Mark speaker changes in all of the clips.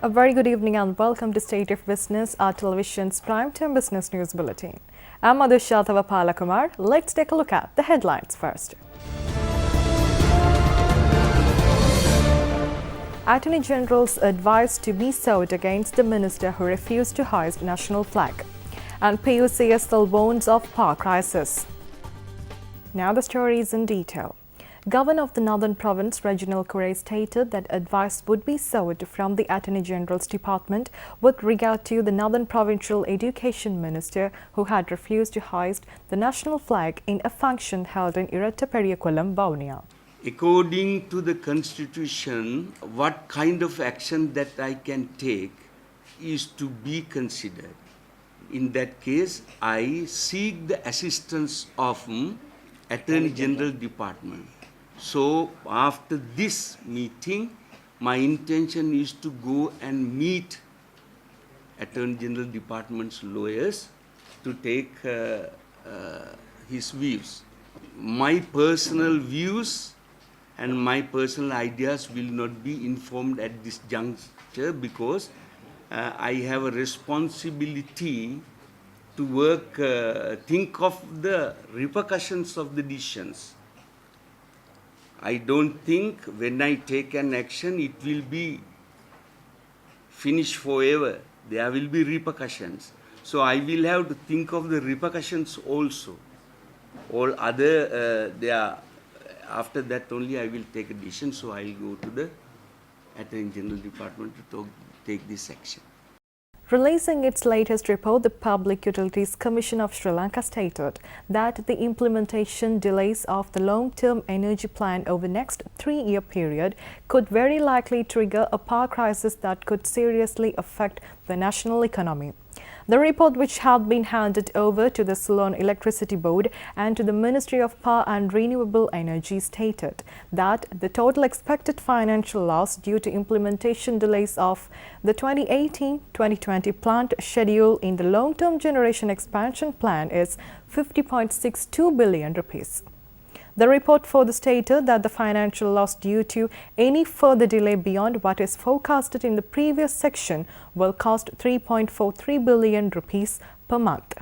Speaker 1: A very good evening and welcome to State of Business, our television's primetime business news bulletin. I'm Adusha Palakumar. Let's take a look at the headlines first. Attorney General's advice to be sought against the minister who refused to hoist national flag. And PUCSL warns of power crisis. Now the stories in detail. Governor of the Northern Province, Reginald Curray, stated that advice would be sought from the Attorney General's Department with regard to the Northern Provincial Education Minister who had refused to hoist the national flag in a function held in Irattapediya, Colombo.
Speaker 2: According to the Constitution, what kind of action that I can take is to be considered. In that case, I seek the assistance of Attorney General Department. So after this meeting, my intention is to go and meet Attorney General Department's lawyers to take his views. My personal views and my personal ideas will not be informed at this juncture because I have a responsibility to work, think of the repercussions of the decisions. I don't think when I take an action, it will be finished forever. There will be repercussions. So I will have to think of the repercussions also. All other, after that only I will take a decision. So I will go to the Attorney General Department to take this action.
Speaker 1: Releasing its latest report, the Public Utilities Commission of Sri Lanka stated that the implementation delays of the long-term energy plan over the next 3-year period could very likely trigger a power crisis that could seriously affect the national economy. The report, which had been handed over to the Ceylon Electricity Board and to the Ministry of Power and Renewable Energy, stated that the total expected financial loss due to implementation delays of the 2018-2020 plant schedule in the long-term generation expansion plan is 50.62 billion rupees. The report further stated that the financial loss due to any further delay beyond what is forecasted in the previous section will cost 3.43 billion rupees per month.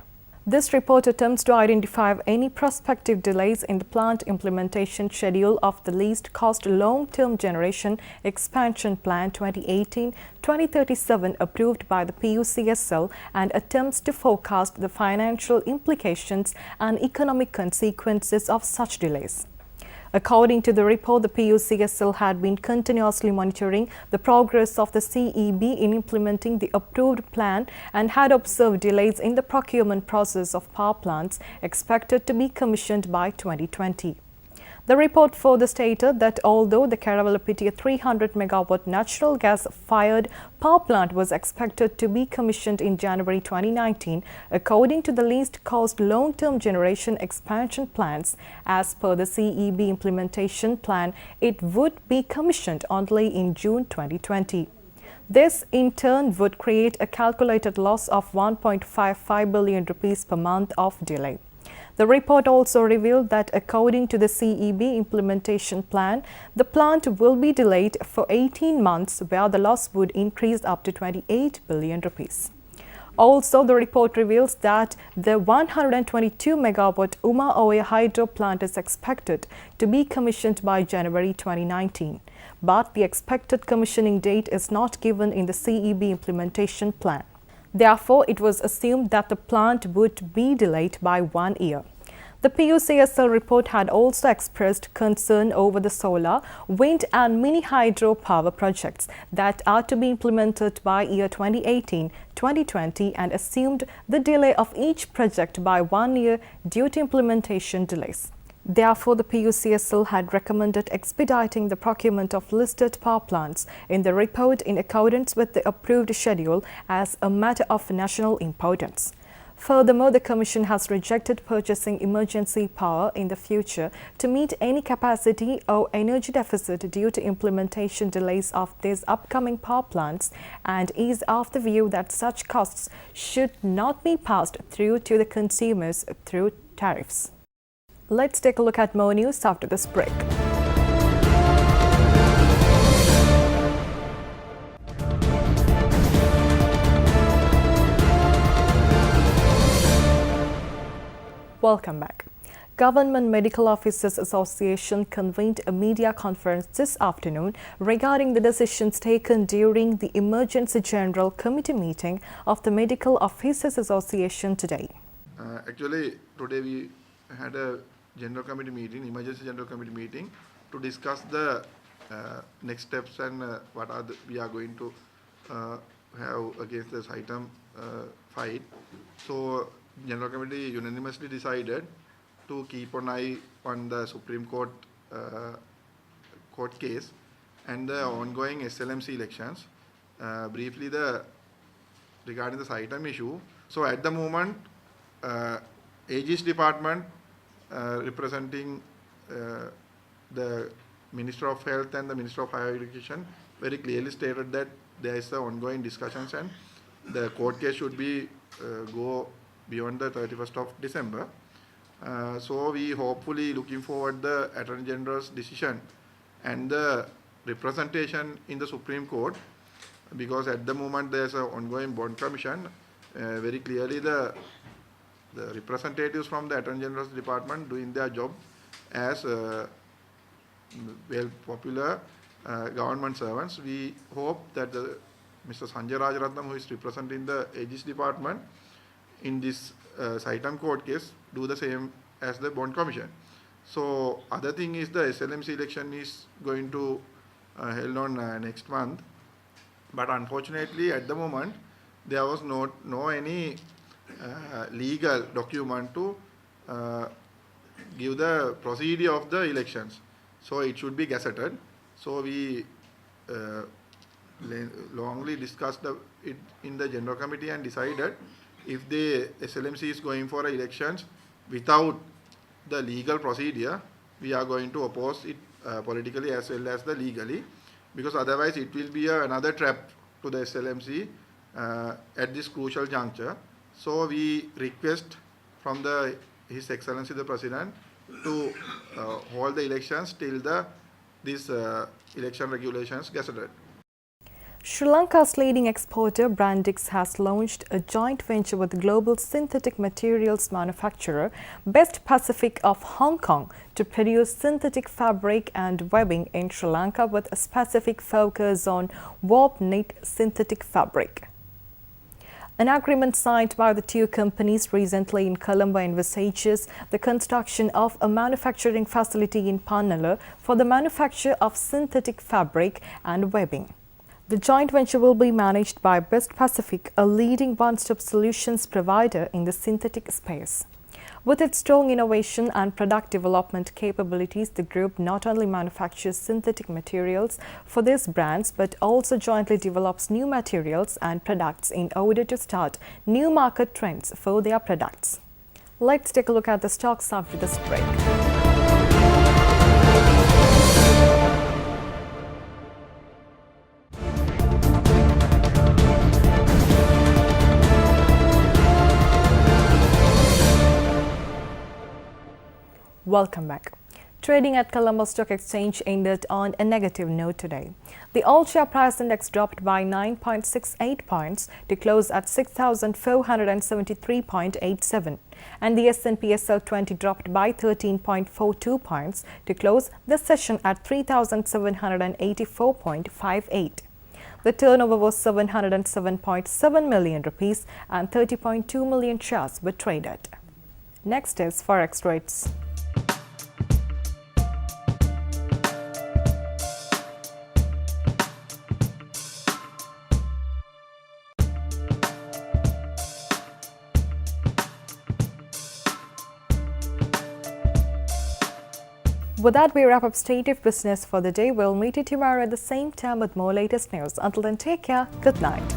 Speaker 1: This report attempts to identify any prospective delays in the plant implementation schedule of the least cost long-term generation expansion plan 2018-2037 approved by the PUCSL and attempts to forecast the financial implications and economic consequences of such delays. According to the report, the PUCSL had been continuously monitoring the progress of the CEB in implementing the approved plan and had observed delays in the procurement process of power plants expected to be commissioned by 2020. The report further stated that although the Karavalapitiya 300 megawatt natural gas-fired power plant was expected to be commissioned in January 2019, according to the least cost long-term generation expansion plans, as per the CEB implementation plan, it would be commissioned only in June 2020. This, in turn, would create a calculated loss of 1.55 billion rupees per month of delay. The report also revealed that according to the CEB implementation plan, the plant will be delayed for 18 months where the loss would increase up to 28 billion rupees. Also, the report reveals that the 122 megawatt Uma Oya hydro plant is expected to be commissioned by January 2019. But the expected commissioning date is not given in the CEB implementation plan. Therefore, it was assumed that the plant would be delayed by 1 year. The PUCSL report had also expressed concern over the solar, wind and mini hydro power projects that are to be implemented by year 2018-2020 and assumed the delay of each project by 1 year due to implementation delays. Therefore, the PUCSL had recommended expediting the procurement of listed power plants in the report in accordance with the approved schedule as a matter of national importance. Furthermore, the Commission has rejected purchasing emergency power in the future to meet any capacity or energy deficit due to implementation delays of these upcoming power plants and is of the view that such costs should not be passed through to the consumers through tariffs. Let's take a look at more news after this break. Welcome back. Government Medical Officers Association convened a media conference this afternoon regarding the decisions taken during the Emergency General Committee meeting of the Medical Officers Association today.
Speaker 3: Actually, today we had a general committee meeting, emergency general committee meeting, to discuss the next steps and what are we are going to have against this item fight. So, general committee unanimously decided to keep an eye on the Supreme Court court case and the ongoing SLMC elections. Briefly, regarding this item issue. So, at the moment, AG's department representing the Minister of Health and the Minister of Higher Education very clearly stated that there is ongoing discussions and the court case should be go beyond the 31st of December. So we hopefully looking forward the Attorney General's decision and the representation in the Supreme Court, because at the moment there is an ongoing bond commission. Very clearly the representatives from the Attorney General's department doing their job as well popular government servants. We hope that Mr. Sanjay Rajaratnam, who is representing the AG's department in this Saitam court case, do the same as the bond commission. So other thing is the SLMC election is going to held on next month, but unfortunately at the moment there was no any legal document to give the procedure of the elections. So it should be gazetted. So we longly discussed it in the general committee and decided if the SLMC is going for elections without the legal procedure, we are going to oppose it politically as well as the legally, because otherwise it will be another trap to the SLMC at this crucial juncture. So we request from His Excellency the President to hold the elections till this election regulations gazetted.
Speaker 1: Sri Lanka's leading exporter Brandix has launched a joint venture with global synthetic materials manufacturer Best Pacific of Hong Kong to produce synthetic fabric and webbing in Sri Lanka with a specific focus on warp knit synthetic fabric. An agreement signed by the two companies recently in Colombo envisages the construction of a manufacturing facility in Pannala for the manufacture of synthetic fabric and webbing. The joint venture will be managed by Best Pacific, a leading one-stop solutions provider in the synthetic space. With its strong innovation and product development capabilities, the group not only manufactures synthetic materials for these brands but also jointly develops new materials and products in order to start new market trends for their products. Let's take a look at the stocks after this break. Welcome back. Trading at Colombo Stock Exchange ended on a negative note today. The all-share price index dropped by 9.68 points to close at 6,473.87, and the S&P SL 20 dropped by 13.42 points to close the session at 3,784.58. The turnover was 707.7 million rupees and 30.2 million shares were traded. Next is Forex rates. With that, we wrap up State of Business for the day. We'll meet you tomorrow at the same time with more latest news. Until then, take care. Good night.